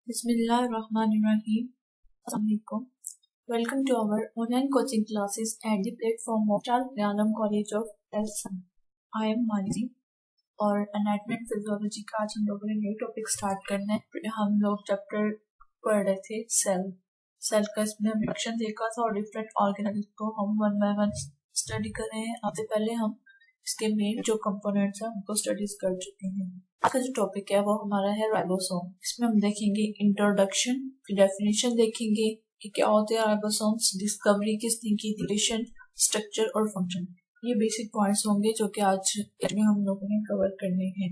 Bismillahirrahmanirrahim. Assalamualaikum. Welcome to our online coaching classes at the platform of Charles Alam College of Health. I am Mansi और anatomy and physiology का आज हम लोगों ने new topic start करना है। हम लोग चैप्टर पढ़ रहे थे सेल का, इसमें हम इंट्रोडक्शन देखा था और डिफरेंट ऑर्गेनेल्स को हम वन बाय वन स्टडी कर रहे हैं। सबसे पहले हम इसके मेन जो कंपोनेंट्स हैं उनको स्टडीज कर चुके हैं। आज का जो टॉपिक है वो हमारा है राइबोसोम। इसमें हम देखेंगे इंट्रोडक्शन, फिर डेफिनेशन देखेंगे कि क्या होते हैं राइबोसोम्स, डिस्कवरी किसने की, डिलीशन, स्ट्रक्चर और फंक्शन। ये बेसिक पॉइंट्स होंगे जो कि आज में हम लोगों ने कवर करने हैं।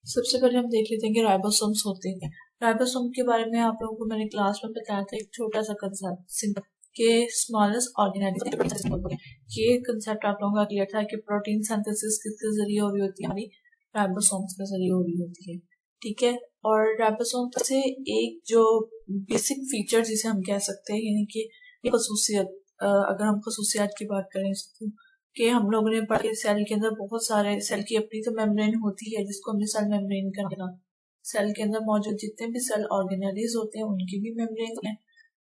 सबसे पहले हम देख लेते हैं कि राइबोसोम्स होते हैं। राइबोसोम के बारे में आप लोगों को मैंने क्लास में बताया था, एक छोटा सा कंसेप्ट के स्मॉलेस्ट ऑर्गेनाइजेशन। ये कंसेप्ट आप लोगों का क्लियर था कि प्रोटीन सिंथेसिस किसके जरिए हो रही होती है, हमारी राइबोसोम्स के जरिए हो रही होती है। ठीक है, और राइबोसोम से एक जो बेसिक फीचर जिसे हम कह सकते हैं, यानी कि खसूसियत, अगर हम खसूसियात की बात करें कि हम लोगों ने पढ़ा सेल के अंदर बहुत सारे, सेल की अपनी तो मेम्ब्रेन होती है जिसको हमने सेल मेम्ब्रेन कहना। सेल के अंदर मौजूद जितने भी सेल ऑर्गेनेलिज होते हैं उनकी भी मेम्ब्रेन है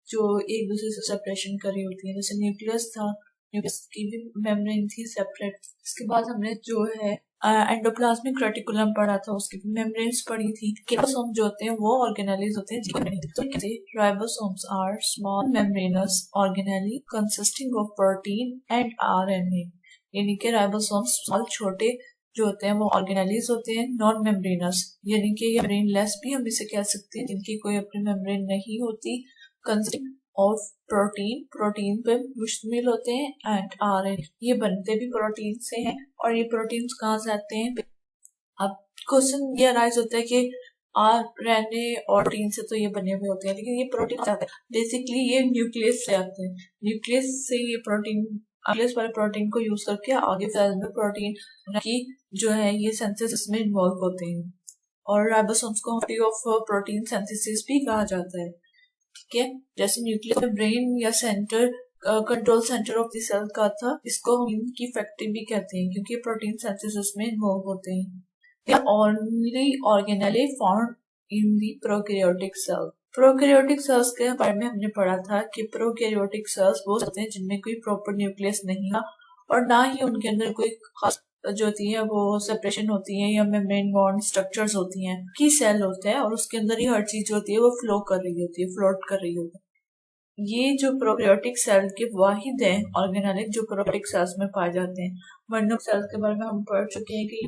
जो एक दूसरे से सेपरेशन कर रही होती है। जैसे न्यूक्लियस था, न्यूक्लियस की भी मेम्ब्रेन थी सेपरेट। इसके बाद हमने जो है एंडोप्लाज्मिक रेटिकुलम पढ़ा था, उसकी भी मेम्ब्रेन्स पढ़ी थी। राइबोसोम जो होते हैं वो ऑर्गेनेलिज होते हैं। Ribosomes are small membranous organelle consisting of protein and RNA. यानी कि राइबोसोम्स स्मॉल छोटे जो होते हैं वो ऑर्गेनेलिज होते हैं, नॉन मेम्ब्रेनस, यानी कि ये मेम्ब्रेन लेस भी हम इसे कह सकते हैं, जिनकी कोई अपनी मेम्ब्रेन नहीं होती, कंसिस्टिंग ऑफ प्रोटीन पे मुश्तमिल होते हैं, एंड आरएनए, ये बनते भी प्रोटीन से हैं। और ये प्रोटीन कहाँ से आते हैं? अब क्वेश्चन ये अराइज होता है कि आरएनए और प्रोटीन से तो ये बने हुए होते हैं, लेकिन ये प्रोटीन से आते हैं। बेसिकली ये न्यूक्लियस से आते हैं। न्यूक्लियस से ये प्रोटीन, न्यूक्लियस वाले प्रोटीन को यूज करके आगे सेल में प्रोटीन की जो है ये सिंथेसिस में इन्वॉल्व होते हैं। और राइबोसोम्स को ऑफ प्रोटीन सिंथेसिस भी कहा जाता है। ठीक है, जैसे न्यूक्लियस में ब्रेन या centre, control centre of the cell का था, इसको हम की फैक्ट्री भी कहते हैं क्योंकि प्रोटीन सिंथेसिस में इन्वॉल्व होते हैं। They are only organelle found in the prokaryotic cell. Prokaryotic cells के बारे में हमने पढ़ा था कि प्रोकैरियोटिक सेल्स वो होते हैं जिनमें कोई प्रॉपर न्यूक्लियस नहीं है और ना ही उनके अंदर कोई खास जो होती है वो सेपरेशन होती है या मेम्ब्रेन बॉन्ड स्ट्रक्चर्स होती हैं। की सेल होता है और उसके अंदर ही हर चीज होती है वो फ्लो कर रही होती है, फ्लोट कर रही होती है। ये जो प्रोकैरियोटिक सेल के वाहिद हैं ऑर्गेनेलिक जो प्रोकैरियोटिक सेल्स में पाए जाते हैं। वरना सेल्स के बारे में हम पढ़ चुके हैं कि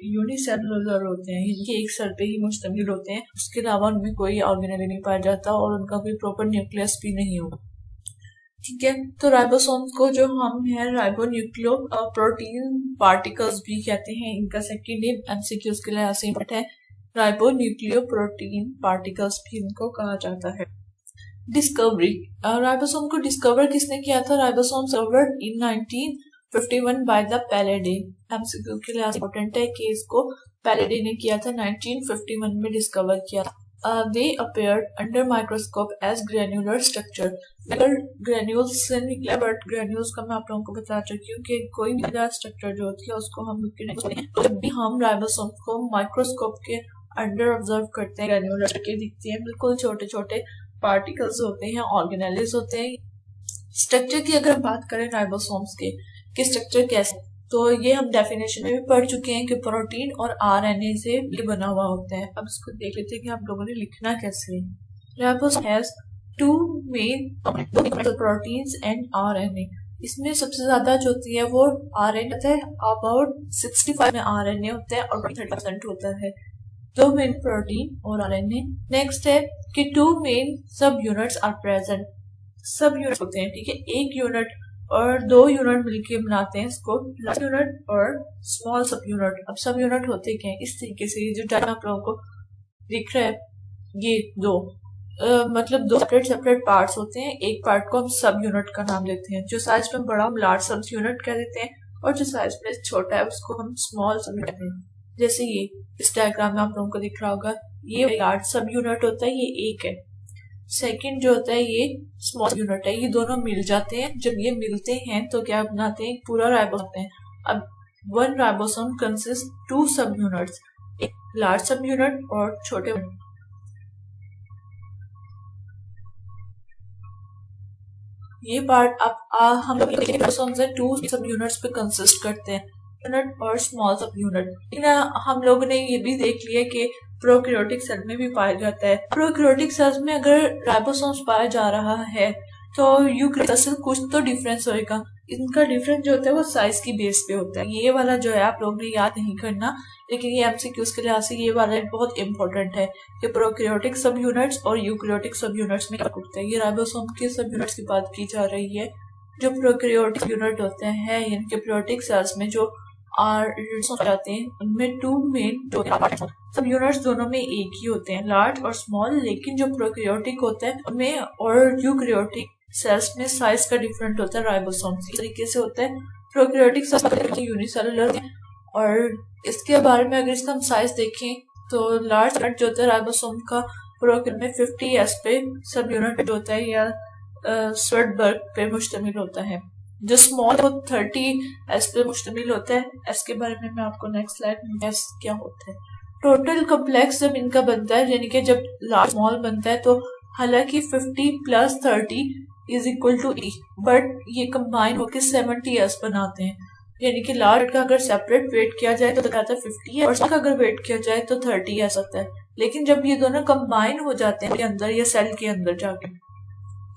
यूनिसेलुलर होते हैं, इनके एक सेल पे ही मुश्तमिल होते हैं, उसके अलावा उनमें कोई ऑर्गेनेल नहीं पाया जाता और उनका कोई प्रॉपर न्यूक्लियस भी नहीं होगा। ठीक है, तो राइबोसोम को जो हम है राइबोन्यूक्लियो प्रोटीन पार्टिकल्स भी कहते हैं। इनका सेकंड नेम एमसीक्यूज के लिए ऐसे ही है, राइबोन्यूक्लियो प्रोटीन पार्टिकल्स भी इनको कहा जाता है। डिस्कवरी, राइबोसोम को डिस्कवर किसने किया था? Ribosome discovered in 1951 by the Palade. MCQ के लिए इंपॉर्टेंट है कि इसको पैलेडे ने किया था, 1951 में डिस्कवर किया था। They appeared under microscope as granular structure. Granules से निकला, बट ग्रेन्यूल्स का मैं आप लोगों को बता चुकी हूँ कि कोई भी स्ट्रक्चर जो होती है उसको हम जब भी हम राइबोसोम को माइक्रोस्कोप के अंडर ऑब्जर्व करते हैं, ग्रेन्युलर के दिखते हैं, बिल्कुल छोटे छोटे पार्टिकल्स होते हैं, ऑर्गेनेलिज होते हैं। स्ट्रक्चर की अगर हम बात करें राइबोसोम्स के कि स्ट्रक्चर कैसे, तो ये हम डेफिनेशन में भी पढ़ चुके हैं कि प्रोटीन और आरएनए से ये बना हुआ होता है। अब इसको देख लेते हैं कि आप लोगों ने लिखना कैसे है। Ribosome has two main proteins and RNA. इसमें सबसे ज्यादा जो होती है वो आरएनए होता है, अबाउट 65 में आरएनए होता है और 30% होता है। दो मेन प्रोटीन और आरएनए। नेक्स्ट है कि two main subunits are present. Subunit होते हैं, ठीक है, एक यूनिट और दो यूनिट मिलकर बनाते हैं इसको, लार्ज यूनिट और स्मॉल सब यूनिट। अब सब यूनिट होते क्या है? इस तरीके से जो डायग्राम आप लोगों को दिख रहा है, ये दो मतलब दो सेपरेट पार्ट्स होते हैं। एक पार्ट को हम सब यूनिट का नाम देते हैं, जो साइज में बड़ा हम लार्ज सब यूनिट कह देते हैं, और जो साइज में छोटा है उसको हम स्मॉल सब यूनिट कहते हैं। जैसे ये इस डायग्राम में आप लोगों को दिख रहा होगा, ये लार्ज सब यूनिट होता है, ये एक है। सेकंड जो होता है ये स्मॉल यूनिट है। ये दोनों मिल जाते हैं, जब ये मिलते हैं तो क्या बनाते हैं? पूरा राइबोसोम है। अब वन राइबोसोम कंसिस्ट टू सब यूनिट्स, एक लार्ज सब यूनिट और छोटे। ये पार्ट अब हम लोग राइबोसोम्स है 2 सब यूनिट्स पे कंसिस्ट करते हैं, यूनिट और स्मॉल सब यूनिट। लेकिन हम लोगों ने ये भी देख लिया कि प्रोकैरियोटिक सेल में भी पाया जाता है। प्रोकैरियोटिक सेल्स में अगर राइबोसोम्स पाया जा रहा है तो यूकैरियोटिक सेल कुछ तो डिफरेंस होएगा। इनका डिफरेंस जो होता है वो साइज की बेस पे होता है। ये वाला जो है आप लोगों ने याद नहीं करना, लेकिन ये एमसीक्यूज के लिहाज से ये वाला बहुत इंपॉर्टेंट है कि प्रोकैरियोटिक सब यूनिट्स और यूकैरियोटिक सब यूनिट्स में क्या होता है। ये राइबोसोम के सब यूनिट्स की बात की जा रही है। जो प्रोकैरियोटिक यूनिट होते हैं यानी कि प्रोकैरियोटिक सेल्स में जो जाते हैं उनमें 2 मेन सब यूनिट्स दोनों में एक ही होते हैं, लार्ज और स्मॉल। लेकिन जो प्रोकैरियोटिक होता है उनमें और यूकैरियोटिक सेल्स में साइज का डिफरेंट होता है राइबोसोम इस तरीके से होता है। प्रोकैरियोटिक सेल्स यूनिसेलुलर और इसके बारे में अगर इसका हम साइज देखें तो लार्ज यूनिट जो होता है राइबोसोम का प्रोकैरियोट में 50s पे सब यूनिट होता है या स्वेटबर्ग पे मुश्तमिल होता है। जो स्मॉल वो 30s पे मुश्तमिल होता है। एस के बारे में मैं आपको नेक्स्ट स्लाइड में एस क्या होता है। टोटल कॉम्प्लेक्स जब इनका बनता है यानी कि जब लार्ज स्मॉल बनता है तो हालांकि 50 + 30 is equal to E, but ये कंबाइन होकर 70s बनाते हैं। यानी कि लार्ज का अगर सेपरेट वेट किया जाए तो कहता है 50 है और इसका अगर वेट किया जाए तो 30s होता है। लेकिन जब ये दोनों कंबाइन हो जाते हैं अंदर या सेल के अंदर जाके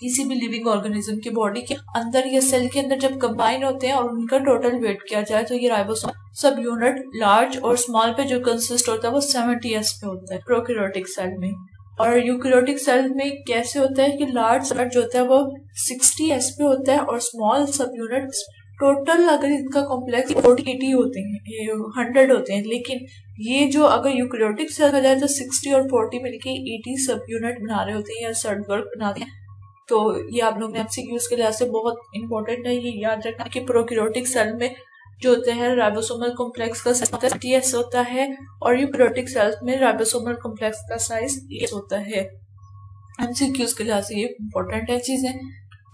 किसी भी लिविंग ऑर्गेनिज्म की बॉडी के अंदर या सेल के अंदर जब कंबाइन होते हैं और उनका टोटल वेट किया जाए तो ये राइबोसोम सब यूनिट लार्ज और स्मॉल पे जो कंसिस्ट होता है वो 70s पे होता है प्रोकैरियोटिक सेल में। और यूकैरियोटिक सेल में कैसे होता है कि लार्ज यूनिट जो होता है वो 60s पे होता है और स्मॉल सब यूनिट टोटल अगर इनका कॉम्प्लेक्स 40-80 होते हैं 100 होते हैं। लेकिन ये जो अगर यूकैरियोटिक सेल का जाए तो 60 और 40 मिलके 80 सब यूनिट बना रहे होते हैं या सर्टवर्क बनाते हैं। तो ये आप लोग एमसीक्यूज के लिहाज से बहुत इंपॉर्टेंट है। ये याद रखना कि प्रोकैरियोटिक सेल में जो होते हैं राइबोसोमल कॉम्प्लेक्स का साइज 30s होता है और यूकैरियोटिक सेल्स में राइबोसोमल कॉम्प्लेक्स का साइज 8 होता है। एमसीक्यूज के लिहाज से ये इंपॉर्टेंट है चीजें।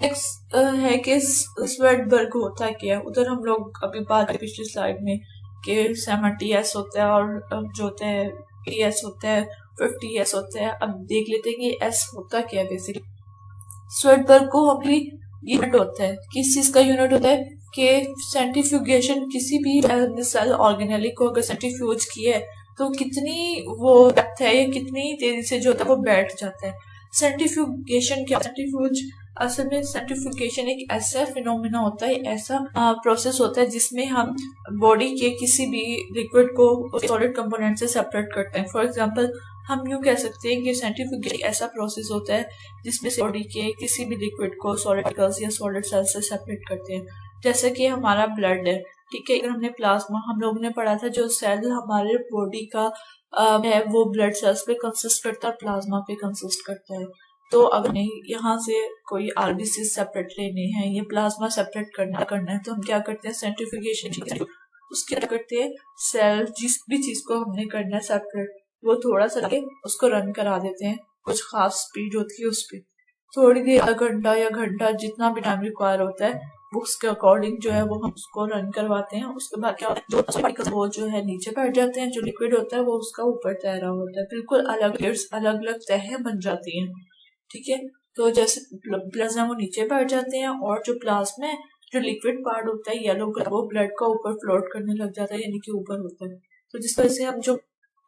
नेक्स्ट है कि स्वेटबर्ग होता क्या है। उधर हम लोग अभी बात करें पिछली स्लाइड में कि 70s होता है और जो होता है 80s होता है 50s होता है। अब देख लेते हैं कि एस होता क्या है। बेसिकली स्वेटबर्ग को अभी यूनिट होता है, किस चीज का यूनिट होता है कि सेंट्रीफ्यूगेशन किसी भी सेल ऑर्गेनेली को अगर सेंट्रीफ्यूज किया है तो कितनी वो डेप्थ है या कितनी तेजी से जो होता है वो बैठ जाता है। सेंट्रीफ्यूगेशन क्या, सेंट्रीफ्यूज असल में सेंट्रीफ्यूगेशन एक ऐसा फिनोमिना होता है, ऐसा प्रोसेस होता है जिसमें हम बॉडी के किसी भी लिक्विड को सॉलिड कंपोनेंट से सेपरेट करते हैं। फॉर एग्जांपल हम यूं कह सकते हैं कि सेंट्रीफ्यूगेशन ऐसा प्रोसेस होता है जिसमें बॉडी के किसी भी लिक्विड को सॉलिड पार्टिकल्स या सॉलिड सेल्स से सेपरेट करते हैं। जैसे कि हमारा ब्लड है, ठीक है, अगर हमने प्लाज्मा हम लोगों ने पढ़ा था जो सेल हमारे बॉडी का है वो ब्लड सेल्स पे कंसिस्ट करता है, प्लाज्मा पे कंसिस्ट करता है। तो अगर नहीं यहाँ से कोई आरबीसी सेपरेट लेने हैं या प्लाज्मा सेपरेट करना है तो हम क्या करते हैं सेंट्रीफ्यूगेशन उसके क्या करते हैं सेल जिस भी चीज को हमने करना है सेपरेट वो थोड़ा सा लेके उसको रन करा देते हैं, कुछ खास स्पीड होती है उस पर थोड़ी देर आधा घंटा या घंटा जितना भी टाइम रिक्वायर होता है बुक्स के अकॉर्डिंग जो है वो हम उसको रन करवाते हैं। उसके बाद क्या होता है वो जो है नीचे बैठ जाते हैं, जो लिक्विड होता है वो उसका ऊपर तैर रहा होता है, बिल्कुल अलग अलग तह बन जाती हैं, ठीक है। तो जैसे प्लाज्मा वो नीचे बैठ जाते हैं और जो प्लाज्मा है जो लिक्विड पार्ट होता है येलो कलर वो ब्लड का ऊपर फ्लोट करने लग जाता है यानी कि ऊपर होता है। तो जिस वजह से हम जो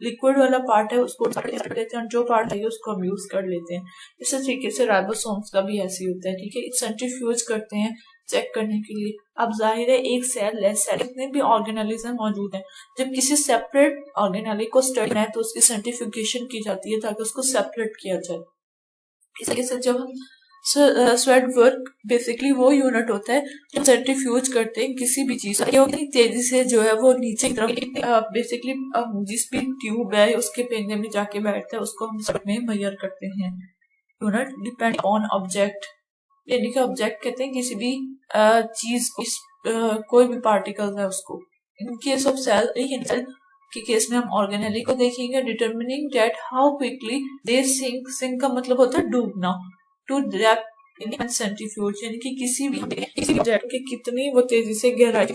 लिक्विड वाला पार्ट है उसको लेते हैं और जो पार्ट है उसको हम यूज कर लेते हैं। इसी तरीके से राइबोसोम्स का भी ऐसे होता है, ठीक है। सेंट्रीफ्यूज करते हैं चेक करने के लिए। अब जाहिर है एक सेल है, सेल जितने भी ऑर्गेनेलिज्म मौजूद हैं, जब किसी सेपरेट ऑर्गेनेली को स्टडी करना है तो उसकी सेंट्रीफ्यूगेशन की जाती है ताकि उसको सेपरेट किया जाए। इस तरीके से जब हम स्वेटवर्क बेसिकली वो यूनिट होता है जो सेंट्रीफ्यूज करते हैं किसी भी चीज उतनी तेजी से जो है वो नीचे की तरफ बेसिकली जिस भी ट्यूब है उसके पेंगे में जाके बैठता है उसको हम सब में मेजर करते हैं। यूनिट डिपेंड ऑन ऑब्जेक्ट यानी कि ऑब्जेक्ट कहते हैं किसी भी चीज कोई भी पार्टिकल है उसको। इन केस ऑफ सेल के केस में हम ऑर्गेनेली को देखेंगे। Determining that how quickly they sink का मतलब होता है डूबना, टू डेप्थ इन सेंट्रीफ्यूज यानी कि किसी भी ऑब्जेक्ट के कितनी वो तेजी से गहराई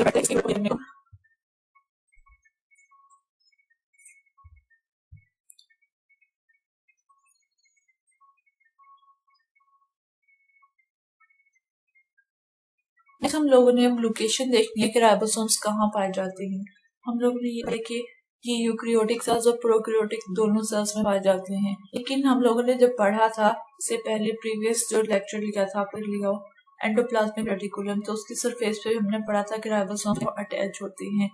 नेक्स्ट हम लोगों ने अब लोकेशन देखनी है कि राइबोसोम्स कहाँ पाए जाते हैं। हम लोगों ने ये देखा कि यूकैरियोटिक सेल्स और प्रोकैरियोटिक दोनों सेल्स में पाए जाते हैं, लेकिन हम लोगों ने जब पढ़ा था इससे पहले प्रीवियस जो लेक्चर लिया था पढ़ लिया हो एंडोप्लाज्मिक रेटिकुलम, तो उसकी सरफेस पे हमने पढ़ा था कि राइबोसोम अटैच होते हैं।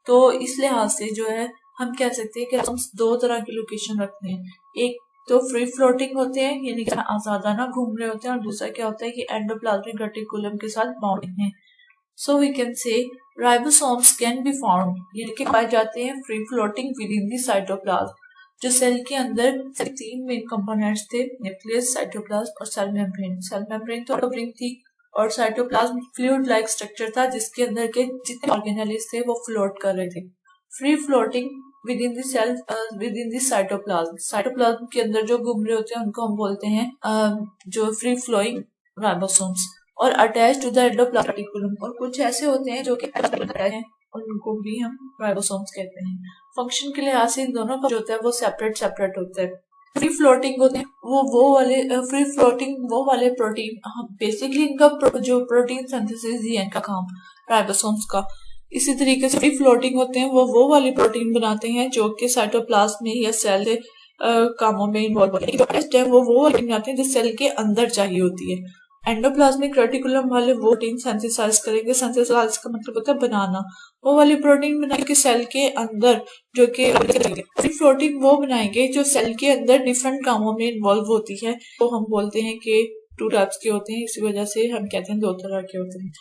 तो इस लिहाज से जो है हम कह सकते हैं कि राइबोसोम्स दो तरह की लोकेशन रखते हैं, एक तो फ्री फ्लोटिंग होते हैं यानी कि आजादाना घूम रहे होते हैं, और दूसरा क्या होता है कि एंडोप्लाज्मिक रेटिकुलम के साथ बाउंड हैं। So we can say ribosomes can be found, ये के पाए जाते हैं free floating within the cytoplasm. जो सेल के अंदर तीन मेन कंपोनेंट्स थे, न्यूक्लियस, साइटोप्लाज्म और सेल मेम्ब्रेन। सेल मेम्ब्रेन तो कवरिंग थी और साइटोप्लाज्म फ्लूइड लाइक स्ट्रक्चर था जिसके अंदर के जितने ऑर्गेनेल्स थे वो फ्लोट कर रहे थे। Free floating within the cell within the cytoplasm, cytoplasm के अंदर जो घूम रहे होते हैं उनको हम बोलते हैं जो फ्री फ्लोइंग राइबोसोम्स। और attach to the endoplasmic reticulum, और कुछ ऐसे होते हैं जो कि हैं उनको भी हम राइबोसोम्स कहते हैं। फंक्शन के लिहाज से इन दोनों का जो होता है वो सेपरेट होता है। फ्री फ्लोटिंग होते हैं वो वाले फ्री फ्लोटिंग वो वाले प्रोटीन, बेसिकली इनका जो प्रोटीन सिंथेसिस ही है इनका काम राइबोसोम्स का। इसी तरीके से फ्री फ्लोटिंग होते हैं वो वाले प्रोटीन बनाते हैं जो कि साइटोप्लाज्म में या सेल के कामों में इन्वॉल्व होते हैं। वो बनाते हैं जो सेल के अंदर चाहिए होती है। एंडोप्लाज्मिक रेटिकुलम वाले वो प्रोटीन सिंथेसाइज करेंगे, सिंथेसाइज का मतलब होता है बनाना, वो वाली प्रोटीन बनाएंगे सेल के अंदर जो कि फ्री फ्लोटिंग वो बनाएंगे जो सेल के अंदर डिफरेंट कामों में इन्वॉल्व होती है। तो हम बोलते हैं कि टू टाइप्स के होते हैं, इसी वजह से हम कहते हैं दो तरह के होते हैं।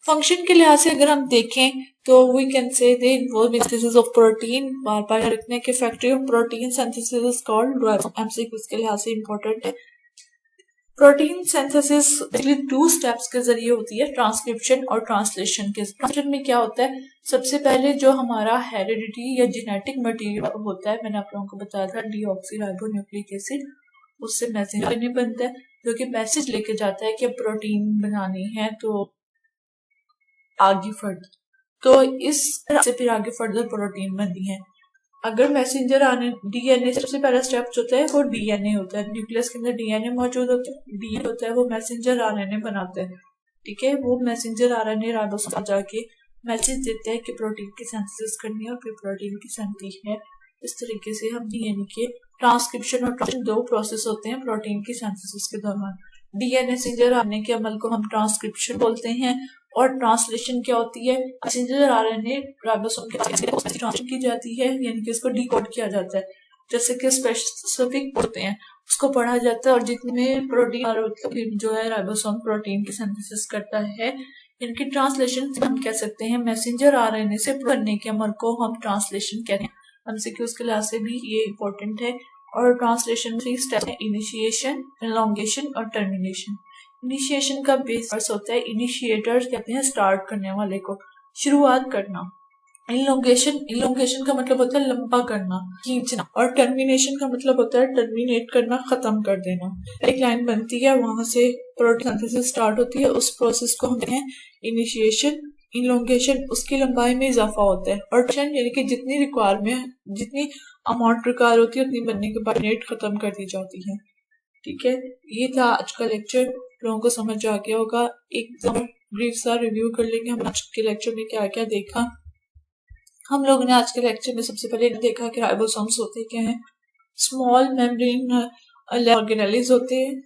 फंक्शन के लिहाज से अगर हम देखें तो we can say they involve synthesis of protein, बार बार रखने के factory of protein synthesis is called MCQ के लिहाज से इंपॉर्टेंट है। प्रोटीन सिंथेसिस टू स्टेप्स के जरिए होती है, ट्रांसक्रिप्शन और ट्रांसलेशन के। ट्रांसलेशन में क्या होता है, सबसे पहले जो हमारा हेरिडिटी या जेनेटिक मटेरियल होता है, मैंने आप लोगों को बताया था डीऑक्सीराइबोन्यूक्लिक एसिड, उससे मैसेंजर बनता है जो कि मैसेज लेके जाता है कि प्रोटीन बनानी है तो आगे तो इस तरह से फिर आगे फर्दर प्रोटीन बनती है। अगर मैसेंजर आने डीएनए सबसे पहला स्टेप होता है वो डीएनए होता है, न्यूक्लियस के अंदर डीएनए मौजूद होता है, डीएनए होता है वो मैसेंजर आरएनए बनाता है। ठीक है, वो मैसेंजर आरएनए राइबोसोम जाके मैसेज देता है कि प्रोटीन की सिंथेसिस करनी है और फिर प्रोटीन की सिंथेसिस है। इस तरीके से हम डीएनए के ट्रांसक्रिप्शन और ट्रांसलेशन दो प्रोसेस होते हैं प्रोटीन की सिंथेसिस के दौरान। डीएनए मैसेंजर आने के अमल को हम ट्रांसक्रिप्शन बोलते हैं, और ट्रांसलेशन क्या होती है, मैसेंजर आरएनए राइबोसोम के ट्रांसलेशन की जाती है यानी कि इसको डिकोड किया जाता है, जैसे कि स्पेसिफिक होते हैं उसको पढ़ा जाता है, और जितने प्रोटीन जो है राइबोसोम प्रोटीन की सिंथेसिस करता है इनकी ट्रांसलेशन हम कह सकते हैं। मैसेंजर आरएनए से करने के अमल को हम ट्रांसलेशन कहते हैं। एमसीक्यूज के लिहाज से भी ये इंपॉर्टेंट है। और ट्रांसलेशन में 3 स्टेप है, इनिशिएशन, एलोंगेशन और टर्मिनेशन। इनिशिएशन का बेस होता है, इनिशिएटर कहते हैं स्टार्ट करने वाले को, शुरुआत करना। इलोंगेशन का मतलब होता है लंबा करना, खींचना, और टर्मिनेशन का मतलब होता है टर्मिनेट करना, खत्म कर देना। एक लाइन बनती है वहां से प्रोटीन सिंथेसिस स्टार्ट होती है, उस प्रोसेस को हम कहते हैं इनिशिएशन। इलोंगेशन उसकी लंबाई में इजाफा होता है, और यानी कि जितनी अमाउंट रिक्वायर होती है उतनी बनने के बाद नेट खत्म कर दी जाती है। ठीक है, ये था आज का लेक्चर, लोगों को समझ आ गया होगा। एक ब्रीफ सा रिव्यू कर लेंगे हम आज के लेक्चर में क्या क्या देखा। हम लोगों ने आज के लेक्चर में सबसे पहले देखा कि राइबोसोम्स होते क्या हैं, स्मॉल मेम्ब्रेन ऑर्गेनेल्स होते हैं।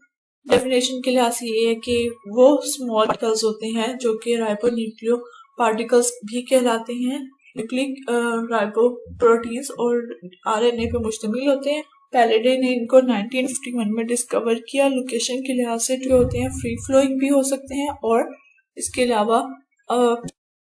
डेफिनेशन के लिहाज से ये है कि वो स्मॉल पार्टिकल्स होते हैं जो कि राइबोन्यूक्लियो पार्टिकल्स भी कहलाते हैं। न्यूक्लिक राइबोप्रोटीन्स और आरएनए पे मुश्तमिल होते हैं। पैलेडे ने इनको 1951 में डिस्कवर किया। लोकेशन के लिहाज से जो होते हैं फ्री फ्लोइंग भी हो सकते हैं, और इसके अलावा